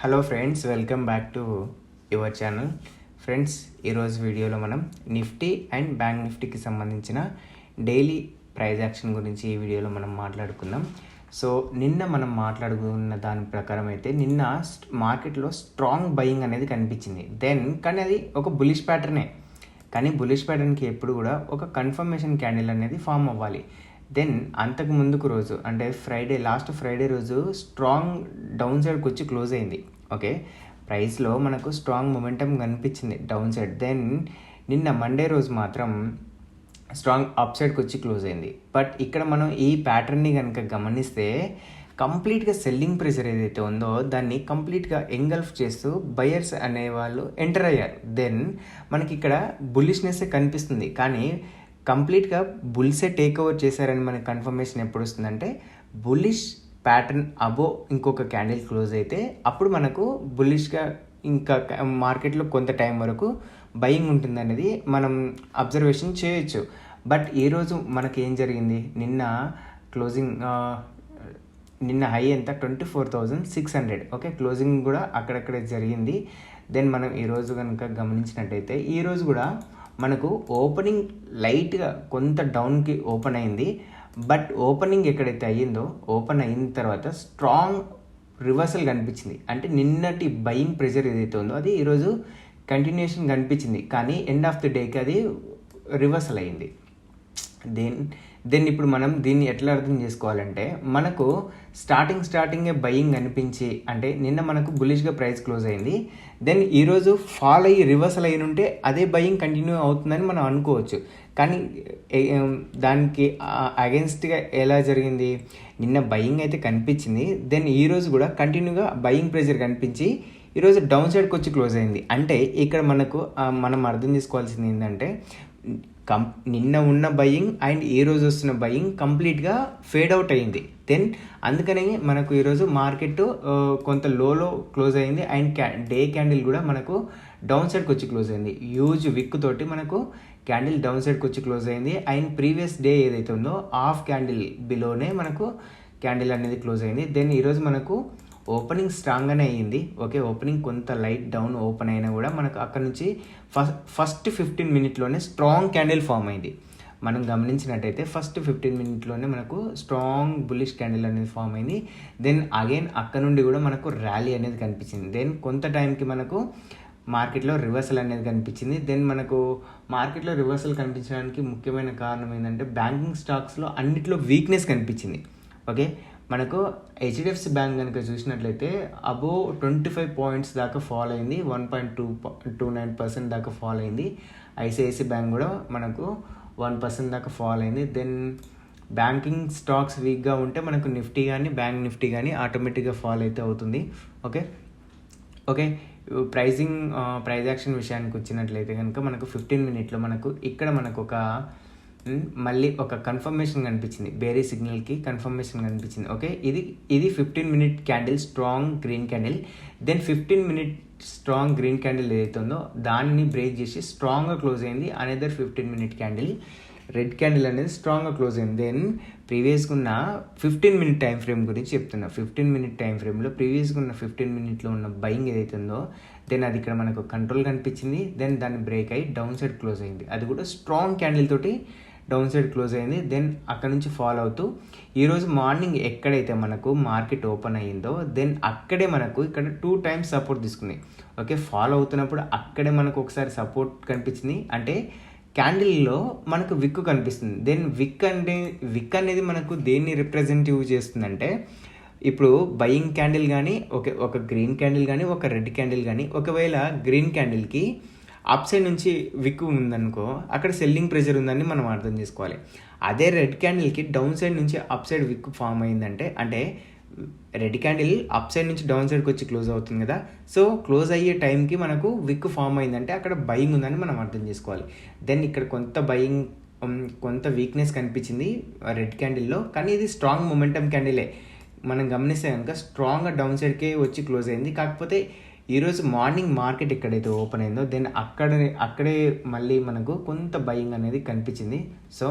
Hello friends, welcome back to your channel. Friends, ఈరోజు వీడియోలో మనం నిఫ్టీ అండ్ బ్యాంక్ నిఫ్టీకి సంబంధించిన డైలీ ప్రైజ్ యాక్షన్ గురించి ఈ వీడియోలో మనం మాట్లాడుకుందాం. సో నిన్న మనం మాట్లాడుకున్న దాని ప్రకారం అయితే నిన్న మార్కెట్లో స్ట్రాంగ్ బయింగ్ అనేది కనిపించింది. కానీ అది ఒక బులిష్ ప్యాటర్నే. కానీ బులిష్ ప్యాటర్న్కి ఎప్పుడు కూడా ఒక కన్ఫర్మేషన్ క్యాండిల్ అనేది ఫామ్ అవ్వాలి. అంతకు ముందుకు రోజు అంటే లాస్ట్ ఫ్రైడే రోజు స్ట్రాంగ్ డౌన్ సైడ్కి వచ్చి క్లోజ్ అయింది. ఓకే, ప్రైస్లో మనకు స్ట్రాంగ్ మొమెంటం కనిపించింది డౌన్ సైడ్. నిన్న మండే రోజు మాత్రం స్ట్రాంగ్ అప్ సైడ్కి వచ్చి క్లోజ్ అయింది. బట్ ఇక్కడ మనం ఈ ప్యాటర్న్ని కనుక గమనిస్తే కంప్లీట్గా సెల్లింగ్ ప్రెషర్ ఏదైతే ఉందో దాన్ని కంప్లీట్గా ఎంగల్ఫ్ చేస్తూ బయర్స్ అనేవాళ్ళు ఎంటర్ అయ్యారు. మనకి ఇక్కడ బుల్లిష్నెస్ కనిపిస్తుంది. కానీ కంప్లీట్గా బుల్సే టేక్ ఓవర్ చేశారని మనకి కన్ఫర్మేషన్ ఎప్పుడు వస్తుందంటే బుల్లిష్ ప్యాటర్న్ అబో ఇంకొక క్యాండిల్ క్లోజ్ అయితే అప్పుడు మనకు బుల్లిష్గా ఇంకా మార్కెట్లో కొంత టైం వరకు బయింగ్ ఉంటుంది అనేది మనం అబ్జర్వేషన్ చేయొచ్చు. బట్ ఈరోజు మనకి ఏం జరిగింది, నిన్న హై ఎంత 24,600. ఓకే, క్లోజింగ్ కూడా అక్కడక్కడే జరిగింది. మనం ఈరోజు కనుక గమనించినట్టయితే ఈరోజు కూడా మనకు ఓపెనింగ్ లైట్గా కొంత డౌన్కి ఓపెన్ అయింది. బట్ ఓపెనింగ్ ఎక్కడైతే అయ్యిందో ఓపెన్ అయిన తర్వాత స్ట్రాంగ్ రివర్సల్ కనిపించింది. అంటే నిన్నటి బయింగ్ ప్రెషర్ ఏదైతే ఉందో అది ఈరోజు కంటిన్యూషన్ కనిపించింది. కానీ ఎండ్ ఆఫ్ ది డేకి అది రివర్సల్ అయ్యింది. ఇప్పుడు మనం దీన్ని ఎట్లా అర్థం చేసుకోవాలంటే మనకు స్టార్టింగే బయింగ్ అనిపించి అంటే నిన్న మనకు బులిష్గా ప్రైస్ క్లోజ్ అయింది. ఈరోజు ఫాల్ అయ్యి రివర్సల్ అయిన ఉంటే అదే బయింగ్ కంటిన్యూ అవుతుందని మనం అనుకోవచ్చు. కానీ దానికి అగెన్స్ట్గా ఎలా జరిగింది, నిన్న బయింగ్ అయితే కనిపించింది. ఈరోజు కూడా కంటిన్యూగా బయింగ్ ప్రెషర్ కనిపించి ఈరోజు డౌన్ సైడ్కి వచ్చి క్లోజ్ అయింది. అంటే ఇక్కడ మనం అర్థం చేసుకోవాల్సింది ఏంటంటే నిన్న ఉన్న బయింగ్ అండ్ ఈ రోజు వస్తున్న బయింగ్ కంప్లీట్గా ఫేడ్ అవుట్ అయింది. అందుకనే మనకు ఈరోజు మార్కెట్ కొంత లోలో క్లోజ్ అయింది. అండ్ డే క్యాండిల్ కూడా మనకు డౌన్ సైడ్కి వచ్చి క్లోజ్ అయింది. హ్యూజ్ విక్ తోటి మనకు క్యాండిల్ డౌన్ సైడ్కి వచ్చి క్లోజ్ అయింది. అండ్ ప్రీవియస్ డే ఏదైతే ఉందో హాఫ్ క్యాండిల్ బిలోనే మనకు క్యాండిల్ అనేది క్లోజ్ అయింది. ఈరోజు మనకు ఓపెనింగ్ స్ట్రాంగ్గానే అయ్యింది. ఓకే, ఓపెనింగ్ కొంత లైట్ డౌన్ ఓపెన్ అయినా కూడా మనకు అక్కడ నుంచి ఫస్ట్ 15 మినిట్లోనే స్ట్రాంగ్ క్యాండిల్ ఫామ్ అయింది. మనం గమనించినట్టయితే ఫస్ట్ 15 మినిట్లోనే మనకు స్ట్రాంగ్ బుల్లిష్ క్యాండిల్ అనేది ఫామ్ అయింది. అగైన్ అక్కడ నుండి కూడా మనకు ర్యాలీ అనేది కనిపించింది. కొంత టైంకి మనకు మార్కెట్లో రివర్సల్ అనేది కనిపించింది. మనకు మార్కెట్లో రివర్సల్ కనిపించడానికి ముఖ్యమైన కారణం ఏంటంటే బ్యాంకింగ్ స్టాక్స్లో అన్నిట్లో వీక్నెస్ కనిపించింది. ఓకే, మనకు హెచ్డిఎఫ్సి బ్యాంక్ కనుక చూసినట్లయితే అబో 25 పాయింట్స్ దాకా ఫాల్ అయింది. 1.29% దాకా ఫాల్ అయింది. ఐసిఐసి బ్యాంక్ కూడా మనకు 1% దాకా ఫాల్ అయింది. బ్యాంకింగ్ స్టాక్స్ వీక్గా ఉంటే మనకు నిఫ్టీ కానీ బ్యాంక్ నిఫ్టీ కానీ ఆటోమేటిక్గా ఫాల్ అయితే అవుతుంది. ఓకే, ప్రైజ్ యాక్షన్ విషయానికి వచ్చినట్లయితే కనుక మనకు 15 మినిట్లో మనకు మళ్ళీ ఒక కన్ఫర్మేషన్ కనిపించింది. బేరీ సిగ్నల్కి కన్ఫర్మేషన్ కనిపించింది. ఓకే, ఇది 15 minute candle strong green candle. 15 minute strong green candle ఏదైతే ఉందో దాన్ని బ్రేక్ చేసి స్ట్రాంగ్గా క్లోజ్ అయింది. Another 15 minute candle red candle అనేది స్ట్రాంగ్గా క్లోజ్ అయింది. ప్రీవియస్గా ఉన్న 15 మినిట్ టైం ఫ్రేమ్ గురించి చెప్తున్నా. 15 మినిట్ టైం ఫ్రేమ్లో ప్రీవియస్గా ఉన్న 15 మినిట్లో ఉన్న బయింగ్ ఏదైతే ఉందో అది ఇక్కడ మనకు కంట్రోల్ కనిపించింది. దాన్ని బ్రేక్ అయ్యి డౌన్ సైడ్ క్లోజ్ అయింది. అది కూడా స్ట్రాంగ్ క్యాండిల్ తోటి డౌన్ సైడ్ క్లోజ్ అయింది. అక్కడ నుంచి ఫాలో అవుతూ ఈరోజు మార్నింగ్ ఎక్కడైతే మనకు మార్కెట్ ఓపెన్ అయ్యిందో అక్కడే మనకు ఇక్కడ 2 టైమ్స్ సపోర్ట్ తీసుకుంది. ఓకే, ఫాలో అవుతున్నప్పుడు అక్కడే మనకు ఒకసారి సపోర్ట్ కనిపించింది. అంటే క్యాండిల్లో మనకు విక్ కనిపిస్తుంది. విక్ అనేది మనకు దేన్ని రిప్రజెంటివ్ చేస్తుందంటే ఇప్పుడు బయింగ్ క్యాండిల్ కానీ ఒక గ్రీన్ క్యాండిల్ కానీ ఒక రెడ్ క్యాండిల్ కానీ ఒకవేళ గ్రీన్ క్యాండిల్కి అప్ సైడ్ నుంచి విక్ ఉందనుకో అక్కడ సెల్లింగ్ ప్రెషర్ ఉందని మనం అర్థం చేసుకోవాలి. అదే రెడ్ క్యాండిల్కి డౌన్ సైడ్ నుంచి అప్ సైడ్ విక్ ఫామ్ అయిందంటే అంటే రెడ్ క్యాండిల్ అప్ సైడ్ నుంచి డౌన్ సైడ్కి వచ్చి క్లోజ్ అవుతుంది కదా. సో క్లోజ్ అయ్యే టైంకి మనకు విక్ ఫామ్ అయిందంటే అక్కడ బయింగ్ ఉందని మనం అర్థం చేసుకోవాలి. ఇక్కడ కొంత వీక్నెస్ కనిపించింది రెడ్ క్యాండిల్లో. కానీ ఇది స్ట్రాంగ్ మొమెంటమ్ క్యాండిలే. మనం గమనిస్తే కనుక స్ట్రాంగ్గా డౌన్ సైడ్కే వచ్చి క్లోజ్ అయింది. కాకపోతే ఈరోజు మార్నింగ్ మార్కెట్ ఎక్కడైతే ఓపెన్ అయిందో అక్కడే మళ్ళీ మనకు కొంత బయింగ్ అనేది కనిపించింది. సో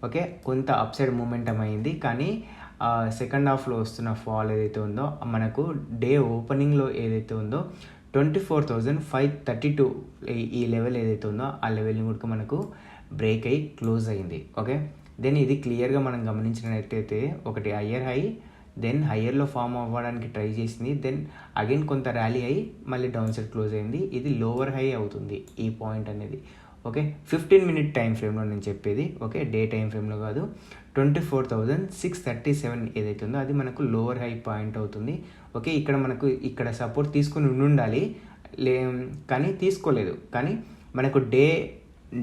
ఓకే, కొంత అప్ సైడ్ మూమెంటం అయింది. కానీ సెకండ్ హాఫ్లో వస్తున్న ఫాల్ ఏదైతే ఉందో మనకు డే ఓపెనింగ్లో ఏదైతే ఉందో 24,532 ఈ లెవెల్ ఏదైతే ఉందో ఆ లెవెల్ని కూడా మనకు బ్రేక్ అయ్యి క్లోజ్ అయింది. ఓకే, దెన్ ఇది క్లియర్గా మనం గమనించినట్టయితే ఒకటి హయ్యర్ హై, దెన్ హయ్యర్లో ఫామ్ అవ్వడానికి ట్రై చేసింది, దెన్ అగైన్ కొంత ర్యాలీ అయ్యి మళ్ళీ డౌన్ సైడ్ క్లోజ్ అయింది. ఇది లోవర్ హై అవుతుంది ఈ పాయింట్ అనేది. ఓకే, 15 మినిట్ టైం ఫ్రేమ్లో నేను చెప్పేది. ఓకే, డే టైం ఫ్రేమ్లో కాదు. 24,637 ఏదైతే ఉందో అది మనకు లోవర్ హై పాయింట్ అవుతుంది. ఓకే, ఇక్కడ మనకు ఇక్కడ సపోర్ట్ తీసుకుని ఉండాలి కానీ తీసుకోలేదు. కానీ మనకు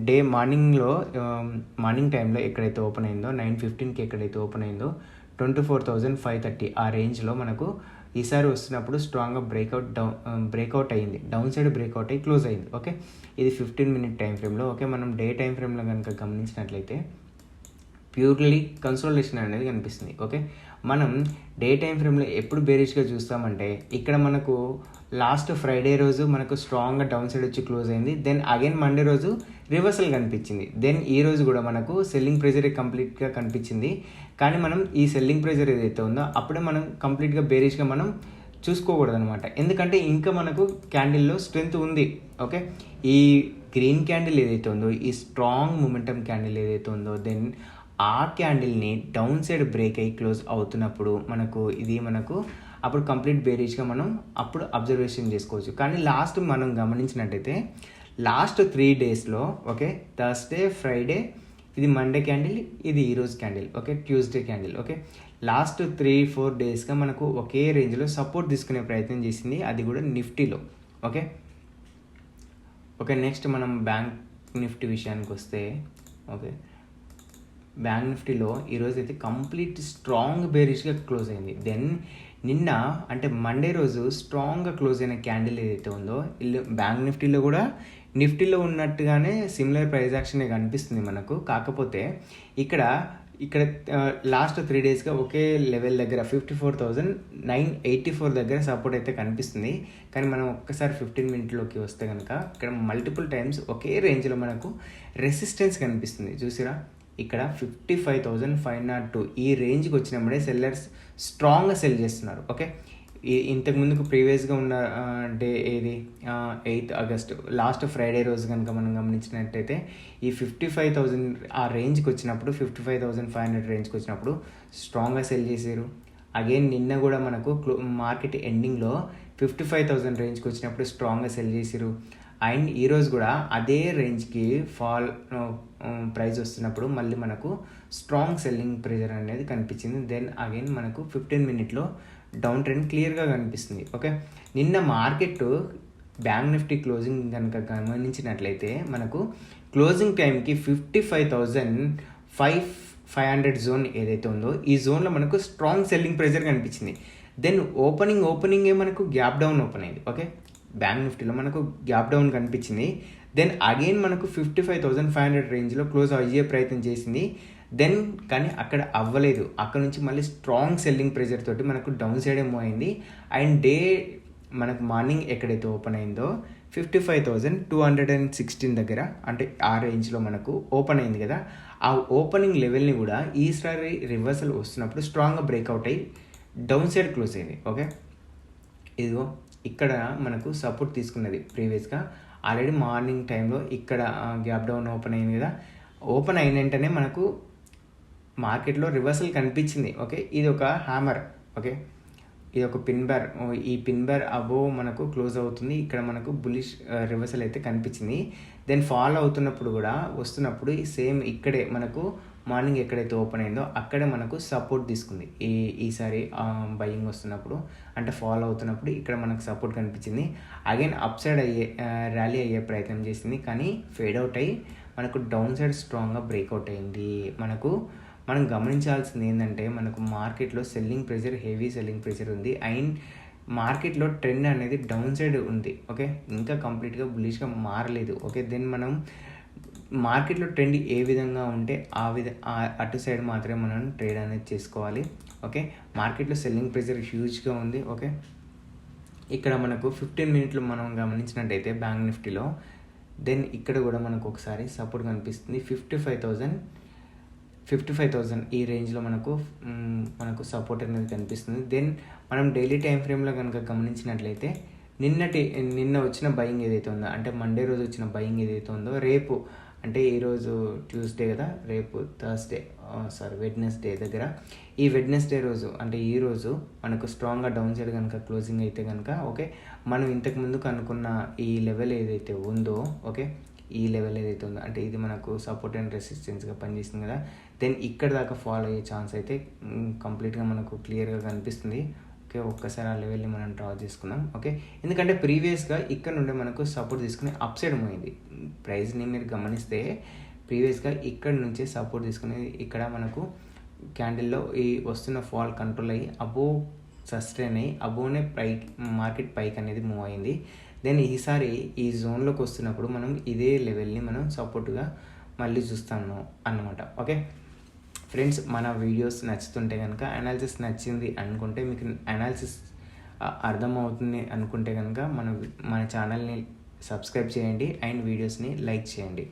డే మార్నింగ్ టైంలో ఎక్కడైతే ఓపెన్ అయిందో 9:15కి ఎక్కడైతే ఓపెన్ అయిందో 24,530 ఆ రేంజ్లో మనకు ఈసారి వస్తున్నప్పుడు స్ట్రాంగ్గా బ్రేక్అవుట్ అయ్యింది, డౌన్ సైడ్ బ్రేక్అవుట్ అయ్యి క్లోజ్ అయింది. ఓకే, ఇది 15 మినిట్ టైం ఫ్రేమ్లో. ఓకే, మనం డే టైం ఫ్రేమ్లో కనుక గమనించినట్లయితే ప్యూర్లీ కన్సోలిడేషన్ అనేది కనిపిస్తుంది. ఓకే, మనం డే టైం ఫ్రేమ్లో ఎప్పుడు బేరిష్గా చూస్తామంటే ఇక్కడ మనకు లాస్ట్ ఫ్రైడే రోజు మనకు స్ట్రాంగ్గా డౌన్ సైడ్ వచ్చి క్లోజ్ అయింది, దెన్ అగైన్ మండే రోజు రివర్సల్ కనిపించింది, దెన్ ఈ రోజు కూడా మనకు సెల్లింగ్ ప్రెజర్ కంప్లీట్గా కనిపించింది. కానీ మనం ఈ సెల్లింగ్ ప్రెజర్ ఏదైతే ఉందో అప్పుడే మనం కంప్లీట్గా బేరిష్గా మనం చూసుకోకూడదు అనమాట. ఎందుకంటే ఇంకా మనకు క్యాండిల్లో స్ట్రెంత్ ఉంది. ఓకే, ఈ గ్రీన్ క్యాండిల్ ఏదైతే ఉందో, ఈ స్ట్రాంగ్ మొమెంటమ్ క్యాండిల్ ఏదైతే ఉందో, దెన్ ఆ క్యాండిల్ని డౌన్ సైడ్ బ్రేక్ అయ్యి క్లోజ్ అవుతున్నప్పుడు మనకు అప్పుడు కంప్లీట్ బేరిష్గా మనం అప్పుడు అబ్జర్వేషన్ చేసుకోవచ్చు. కానీ లాస్ట్ మనం గమనించినట్టయితే లాస్ట్ 3 డేస్లో ఓకే, థర్స్డే, ఫ్రైడే, ఇది మండే క్యాండిల్, ఇది ఈరోజు candle, okay, Tuesday candle. Okay, last 3-4 డేస్గా మనకు ఒకే రేంజ్లో సపోర్ట్ తీసుకునే ప్రయత్నం చేసింది, అది కూడా నిఫ్టీలో. ఓకే, నెక్స్ట్ మనం బ్యాంక్ నిఫ్టీ విషయానికి వస్తే ఓకే, బ్యాంక్ నిఫ్టీలో ఈరోజు అయితే కంప్లీట్ స్ట్రాంగ్ బేరిష్గా క్లోజ్ అయింది. దెన్ నిన్న అంటే మండే రోజు స్ట్రాంగ్గా క్లోజ్ అయిన క్యాండిల్ ఏదైతే ఉందో బ్యాంక్ నిఫ్టీలో ఉన్నట్టుగానే సిమిలర్ ప్రైస్ యాక్షన్ కనిపిస్తుంది మనకు. కాకపోతే ఇక్కడ లాస్ట్ 3 డేస్గా ఒకే లెవెల్ దగ్గర 54,984 దగ్గర సపోర్ట్ అయితే కనిపిస్తుంది. కానీ మనం ఒక్కసారి 15 మినిట్లోకి వస్తే కనుక ఇక్కడ మల్టిపుల్ టైమ్స్ ఒకే రేంజ్లో మనకు రెసిస్టెన్స్ కనిపిస్తుంది. చూసిరా, ఇక్కడ 55,502 ఈ రేంజ్కి వచ్చినప్పుడే సెల్లర్స్ స్ట్రాంగ్గా సెల్ చేస్తున్నారు. ఓకే, ఇంతకుముందుకు ప్రీవియస్గా ఉన్న డే ఏది 8 ఆగస్టు లాస్ట్ ఫ్రైడే రోజు కనుక మనం గమనించినట్టయితే ఈ 55,000 ఆ రేంజ్కి వచ్చినప్పుడు 55,500 రేంజ్కి వచ్చినప్పుడు స్ట్రాంగ్గా సెల్ చేశారు. అగైన్ నిన్న కూడా మనకు మార్కెట్ ఎండింగ్లో 55,000 రేంజ్కి వచ్చినప్పుడు స్ట్రాంగ్గా సెల్ చేశారు. అండ్ ఈరోజు కూడా అదే రేంజ్కి ప్రైస్ వస్తున్నప్పుడు మళ్ళీ మనకు స్ట్రాంగ్ సెల్లింగ్ ప్రెజర్ అనేది కనిపించింది. దెన్ అగైన్ మనకు 15 మినిట్లో డౌన్ ట్రెండ్ క్లియర్గా కనిపిస్తుంది. ఓకే, నిన్న మార్కెట్ బ్యాంక్ నిఫ్టీ క్లోజింగ్ కనుక గమనించినట్లయితే మనకు క్లోజింగ్ టైంకి 55,500 జోన్ ఏదైతే ఉందో ఈ జోన్లో మనకు స్ట్రాంగ్ సెల్లింగ్ ప్రెజర్ కనిపించింది. దెన్ ఓపెనింగే మనకు గ్యాప్ డౌన్ ఓపెన్ అయింది. ఓకే, బ్యాంక్ నిఫ్టీలో మనకు గ్యాప్ డౌన్ కనిపించింది. దెన్ అగైన్ మనకు 55,500 రేంజ్లో క్లోజ్ అయ్యే ప్రయత్నం చేసింది. దెన్ కానీ అక్కడ అవ్వలేదు, అక్కడ నుంచి మళ్ళీ స్ట్రాంగ్ సెల్లింగ్ ప్రెజర్ తోటి మనకు డౌన్ సైడ్ ఏమో అయింది. అండ్ డే మనకు మార్నింగ్ ఎక్కడైతే ఓపెన్ అయిందో 55,216 దగ్గర అంటే ఆ రేంజ్లో మనకు ఓపెన్ అయింది కదా, ఆ ఓపెనింగ్ లెవెల్ని కూడా ఈసారి రివర్సల్ వస్తున్నప్పుడు స్ట్రాంగ్గా బ్రేక్అవుట్ అయ్యి డౌన్ సైడ్ క్లోజ్ అయింది. ఓకే, ఇదిగో ఇక్కడ మనకు సపోర్ట్ తీసుకున్నది ప్రీవియస్గా ఆల్రెడీ మార్నింగ్ టైంలో ఇక్కడ గ్యాప్ డౌన్ ఓపెన్ అయింది కదా, ఓపెన్ అయిన వెంటనే మనకు మార్కెట్లో రివర్సల్ కనిపించింది. ఓకే, ఇది ఒక హ్యామర్. ఓకే, ఇది ఒక ఈ పిన్ బార్ అబోవ్ మనకు క్లోజ్ అవుతుంది. ఇక్కడ మనకు బులిష్ రివర్సల్ అయితే కనిపించింది. దెన్ ఫాల్ అవుతున్నప్పుడు కూడా వస్తున్నప్పుడు సేమ్ ఇక్కడే మనకు మార్నింగ్ ఎక్కడైతే ఓపెన్ అయిందో అక్కడే మనకు సపోర్ట్ తీసుకుంది. ఈసారి బయింగ్ వస్తున్నప్పుడు అంటే ఫాల్ అవుతున్నప్పుడు ఇక్కడ మనకు సపోర్ట్ కనిపించింది. అగైన్ అప్ సైడ్ ర్యాలీ అయ్యే ప్రయత్నం చేసింది, కానీ ఫేడ్ అవుట్ అయ్యి మనకు డౌన్ సైడ్ స్ట్రాంగ్గా బ్రేక్అవుట్ అయింది. మనం గమనించాల్సింది ఏంటంటే మనకు మార్కెట్లో selling pressure, heavy selling pressure ఉంది. అండ్ మార్కెట్లో ట్రెండ్ అనేది డౌన్ సైడ్ ఉంది. ఓకే, ఇంకా కంప్లీట్గా బులిష్గా మారలేదు. ఓకే, దెన్ మనం మార్కెట్లో ట్రెండ్ ఏ విధంగా ఉంటే అటు సైడ్ మాత్రమే మనం ట్రేడ్ అనేది చేసుకోవాలి. ఓకే, మార్కెట్లో సెల్లింగ్ ప్రెషర్ హ్యూజ్గా ఉంది. ఓకే, ఇక్కడ మనకు 15 మినిట్లు మనం గమనించినట్టయితే బ్యాంక్ నిఫ్టీలో దెన్ ఇక్కడ కూడా మనకు ఒకసారి సపోర్ట్ కనిపిస్తుంది. 55,000 ఈ రేంజ్లో మనకు సపోర్ట్ అనేది కనిపిస్తుంది. దెన్ మనం డైలీ టైం ఫ్రేమ్లో కనుక గమనించినట్లయితే నిన్న వచ్చిన బయింగ్ ఏదైతే ఉందో, అంటే మండే రోజు వచ్చిన బయింగ్ ఏదైతే ఉందో, రేపు అంటే ఈరోజు ట్యూస్డే కదా, రేపు వెడ్నెస్డే దగ్గర, ఈ వెడ్నెస్డే రోజు అంటే ఈరోజు మనకు స్ట్రాంగ్గా డౌన్ సైడ్ కనుక క్లోజింగ్ అయితే కనుక ఓకే, మనం ఇంతకు ముందుకు అనుకున్న ఈ లెవెల్ ఏదైతే ఉందో ఓకే, ఈ లెవెల్ ఏదైతే ఉందో అంటే ఇది మనకు సపోర్ట్ అండ్ రెసిస్టెన్స్గా పనిచేస్తుంది కదా, దెన్ ఇక్కడ దాకా ఫాలో అయ్యే ఛాన్స్ అయితే కంప్లీట్గా మనకు క్లియర్గా కనిపిస్తుంది. ఓకే, ఒక్కసారి ఆ లెవెల్ని మనం డ్రా చేసుకుందాం. ఓకే, ఎందుకంటే ప్రీవియస్గా ఇక్కడ నుండి మనకు సపోర్ట్ తీసుకుని అప్ సైడ్ పోయింది. ప్రైస్ని మీరు గమనిస్తే ప్రీవియస్గా ఇక్కడ నుంచే సపోర్ట్ తీసుకుని ఇక్కడ మనకు క్యాండిల్లో ఈ వస్తున్న ఫాల్ కంట్రోల్ అయ్యి అబోవ్ సస్టైన్ అయ్యి అబోవ్నే మార్కెట్ పైకి అనేది మూవ్ అయింది. దెన్ ఈసారి ఈ జోన్లోకి వస్తున్నప్పుడు మనం ఇదే లెవెల్ని మనం సపోర్ట్గా మళ్ళీ చూస్తాము అన్నమాట. ఓకే ఫ్రెండ్స్, మన వీడియోస్ నచ్చుతుంటే కనుక, అనాలిసిస్ నచ్చింది అనుకుంటే, మీకు అనాలిసిస్ అర్థమవుతుంది అనుకుంటే కనుక మన ఛానల్ని సబ్స్క్రైబ్ చేయండి అండ్ వీడియోస్ని లైక్ చేయండి.